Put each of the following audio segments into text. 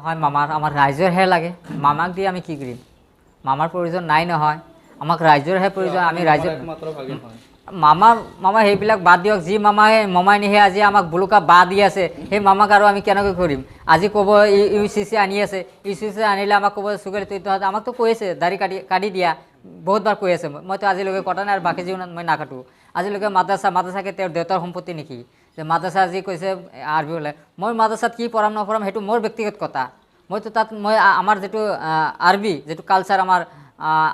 হয় আমাৰ ৰাইজৰহে লাগে, মামাক দি আমি কি কৰিম? মামাৰ প্ৰয়োজন নাই নহয়, আমাক ৰাইজৰহে প্ৰয়োজন। আমি ৰাইজৰ মামা সেইবিলাক বাদ দিয়ক। যি মামাই নিহে আজি আমাক বুলুকা বাহ দি আছে, সেই মামাক আৰু আমি কেনেকৈ কৰিম? আজি ক'ব UCC আনি আছে, UCC আনিলে আমাক ক'ব চুগাৰ তহঁতে আমাকতো কৈ আছে দাড়ি কাটি দিয়া, বহুতবাৰ কৈ আছে। মইতো আজিলৈকে কটা নাই আৰু বাকী জীৱনত মই নাকাটো। আজিলৈকে মাদ্ৰাছাকে তেওঁৰ দেউতাৰ সম্পত্তি নেকি যে মাদ্ৰাছা আজি কৈছে আৰবি ওলাই? মই মাদ্ৰাছাত কি পঢ়াম নপঢ়াম সেইটো মোৰ ব্যক্তিগত কথা। মইতো তাত আমাৰ যিটো আৰবি যিটো কালচাৰ আমাৰ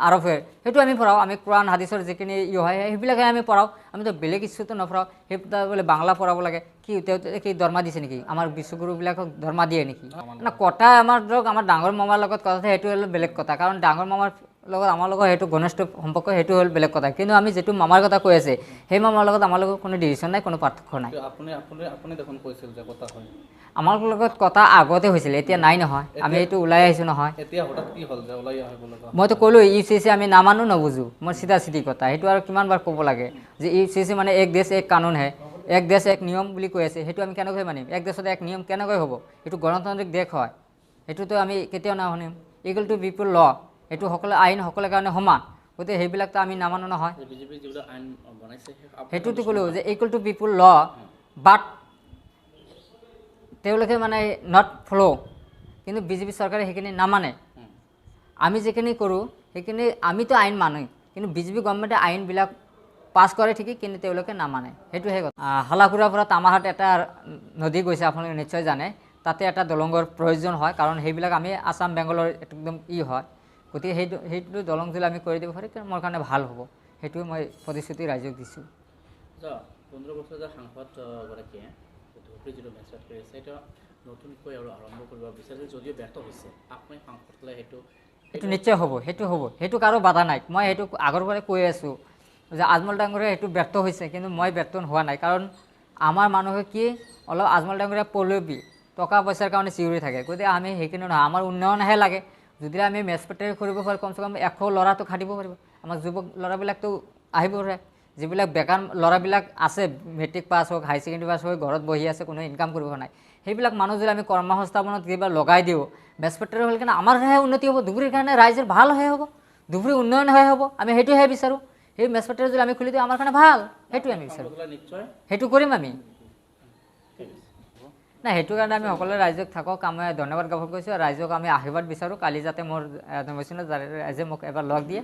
আৰবেৰ সেইটো আমি পঢ়াওঁ। আমি কোৰাণ হাদিছৰ যিখিনি হয় সেইবিলাকে আমি পঢ়াওঁ। আমিতো বেলেগ ইচ্ছুটো নপঢ়াওঁ। সেই বোলে বাংলা পঢ়াব লাগে কি? তেওঁ কি দৰমহা দিছে নেকি? আমাৰ বিশ্বগুৰুবিলাকক দৰমহা দিয়ে নেকি? না, কথা আমাৰ ধৰক আমাৰ ডাঙৰ মামাৰ লগত কথা সেইটো হ'ল বেলেগ কথা, কাৰণ ডাঙৰ মামাৰ লগত আমাৰ লগত সেইটো ঘনিষ্ঠ সম্পৰ্ক, সেইটো হ'ল বেলেগ কথা। কিন্তু আমি যিটো মামাৰ কথা কৈ আছে সেই মামাৰ লগত আমাৰ লগত কোনো ডিভিশ্যন নাই, কোনো পাৰ্থক্য নাই। আপুনি দেখোন কৈছিল যে কথা হয় আমাৰ লগত কথা আগতে হৈছিল, এতিয়া নাই নহয়। আমি এইটো ওলাই আহিছোঁ নহয়। এতিয়া হঠাৎ কি হ'ল যে ওলাই আহিব লগা? মইতো ক'লোঁ UCC আমি নামানো নবুজোঁ। মই চিধা কথা সেইটো আৰু কিমানবাৰ ক'ব লাগে যে UCC মানে এক দেশ এক কানুন হে, এক দেশ এক নিয়ম বুলি কৈ আছে। সেইটো আমি কেনেকৈ মানিম? এক দেশত এক নিয়ম কেনেকৈ হ'ব? এইটো গণতান্ত্ৰিক দেশ হয়, সেইটোতো আমি কেতিয়াও নামানিম। ইকুৱেল টু পিপুল ল, এইটো আইন সকলোৰে কাৰণে সমান। গতিকে সেইবিলাকতো আমি নামানো নহয়। সেইটোতো ক'লোঁ যে ইকুৱেল টু পিপুল ল, বাট তেওঁলোকে মানে নট ফ'ল', কিন্তু BJP চৰকাৰে সেইখিনি নামানে। আমি যিখিনি কৰোঁ সেইখিনি আমিতো আইন মানোঁ, কিন্তু BJP গভৰ্ণমেণ্টে আইনবিলাক পাছ কৰে ঠিকেই, কিন্তু তেওঁলোকে নামানে, সেইটোহে কথা। হালাকুৰাৰ পৰা তামাহাট এটা নদী গৈছে, আপোনালোকে নিশ্চয় জানে। তাতে এটা দলঙৰ প্ৰয়োজন হয়, কাৰণ সেইবিলাক আমি আছাম বেংগলৰ একদম হয়। গতিকে সেইটো দলং যদি আমি কৰি দিব পাৰি মোৰ কাৰণে ভাল হ'ব। সেইটোৱে মই প্ৰতিশ্ৰুতি ৰাইজক দিছোঁ। 15 বছৰ যে সাংসদগৰাকীয়ে ধুবুৰী যিটো মেচেজ কৰি আছে সেইটো নতুনকৈ আৰু আৰম্ভ কৰিব বিচাৰিছে, যদিও ব্যৰ্থ হৈছে। আপুনি সাংসদ হ'লে সেইটো নিশ্চয় হ'ব, সেইটো কাৰো বাধা নাই। মই সেইটো আগৰ পৰাই কৈ আছোঁ যে আজমল ডাঙৰীয়া সেইটো ব্যৰ্থ হৈছে, কিন্তু মই ব্যৰ্থ হোৱা নাই। কাৰণ আমাৰ মানুহে কি অলপ আজমল ডাঙৰীয়া পলবি টকা পইচাৰ কাৰণে চিঞৰি থাকে। গতিকে আমি সেইখিনি নহয়, আমাৰ উন্নয়নহে লাগে। যদি আমি মেচপেটাৰী কৰিব পাৰোঁ, কমচে কম 100 ল'ৰাটো খাটিব পাৰিব। আমাৰ যুৱক ল'ৰাবিলাকতো আহিব পাৰে। যিবিলাক বেকাৰ ল'ৰাবিলাক আছে, মেট্ৰিক পাছ হওক, হাই ছেকেণ্ডেৰী পাছ হৈ ঘৰত বহি আছে, কোনো ইনকাম কৰিব নাই, সেইবিলাক মানুহ যদি আমি কৰ্মসংস্থাপনত কিবা লগাই দিওঁ, মেচপেটাৰী হ'ল কিনে আমাৰহে উন্নতি হ'ব, ধুবুৰীৰ কাৰণে ৰাইজৰ ভালহে হ'ব, ধুবুৰী উন্নয়নহে হ'ব। আমি সেইটোহে বিচাৰোঁ। সেই মেচপেটাৰী যদি আমি খুলি দিওঁ আমাৰ কাৰণে ভাল, সেইটোৱে আমি বিচাৰোঁ। সেইটো কৰিম আমি। নাই, সেইটো কাৰণে আমি সকলোৱে ৰাইজক থাকক, আমি ধন্যবাদ জ্ঞাপন কৰিছোঁ। ৰাইজক আমি আশীৰ্বাদ বিচাৰোঁ, কালি যাতে মোৰ নৱেচনত ৰাইজে মোক এবাৰ লগ দিয়ে,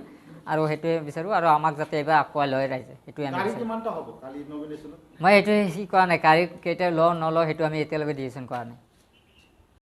আৰু সেইটোৱে বিচাৰোঁ। আৰু আমাক যাতে এবাৰ আঁকোৱাই লয় ৰাইজে, সেইটোৱে আমি বিচাৰোঁ। মই সেইটোৱে কৰা নাই, গাড়ী কেইটা লওঁ নলওঁ সেইটো আমি এতিয়ালৈকে ডিচিশ্যন কৰা নাই।